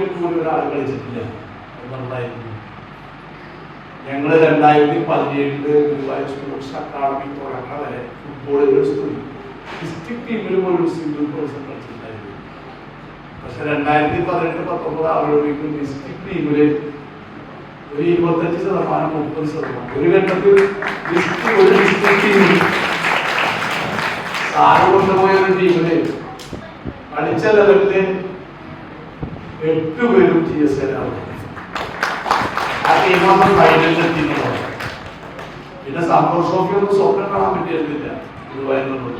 ടീമിൽ പോലും ഒരാൾ കളിച്ചിട്ടില്ല എന്നുള്ളതായിരുന്നു. ഞങ്ങൾ 2017 ഗുരുവായൂർ സ്പോർട്സ് അക്കാദമി തുടങ്ങുന്ന വരെ ഫുട്ബോളുകൾ ഡിസ്ട്രിക്ട് ടീമിൽ പോലും സിംഗിൾ പേഴ്സൺ കളിച്ചിട്ടുണ്ടായിരുന്നു. പക്ഷെ 2018-19 ആവുമ്പോഴേക്കും ഡിസ്ട്രിക്ട് ടീമിൽ ഒരു 25%, 30%. ഒരു ഘട്ടത്തിൽ ഒരു ഡിസ്ട്രിക്ട് ടീമിൽ സാറ് കൊണ്ടുപോയ ഒരു ടീമില് കളിച്ച ലെവലില് 8 പേരും GSL ആണ്. ആ ടീമൊന്നും ഫൈനലിൽ എത്തിയിട്ടുള്ളത്. പിന്നെ സന്തോഷ് ട്രോഫി ഒന്നും സ്വപ്നം കാണാൻ പറ്റിയിരുന്നില്ല ഗുരുവായൂരിൽ.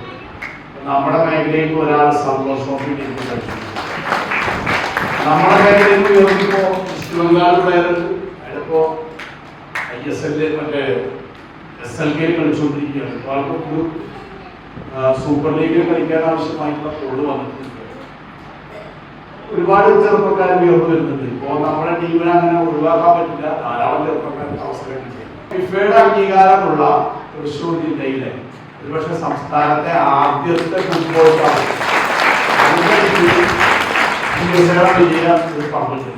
നമ്മുടെ മേഖലയിൽ ഒരാൾ സന്തോഷ് ട്രോഫി ടീമിൽ കളിച്ചു. നമ്മുടെ മേഖലയിൽ ഉയർത്തിപ്പോ വെസ്റ്റ് ബംഗാൾ പ്ലെയർ അതിപ്പോ ISL മറ്റേ SLK കളിച്ചുകൊണ്ടിരിക്കുകയാണ്. ആൾക്കൊരു സൂപ്പർ ലീഗിൽ കളിക്കാൻ ആവശ്യമായിട്ടുള്ള കോഡ് വന്നിട്ടുണ്ട്. ഒരുപാട് ചെറുപ്പക്കാർ ഉയർന്നു വരുന്നുണ്ട്. ഇപ്പോ നമ്മുടെ ടീമിനെ അങ്ങനെ ഒഴിവാക്കാൻ പറ്റില്ല. ധാരാളം ചെറുപ്പക്കാർക്ക് അവസരം ചെയ്യും. ഫിഫയുടെ അംഗീകാരമുള്ള തൃശ്ശൂർ ജില്ലയിലെ ഒരുപക്ഷെ സംസ്ഥാനത്തെ ആദ്യത്തെ ഫുട്ബോൾ വലിയ ഒരു പങ്കുണ്ട്.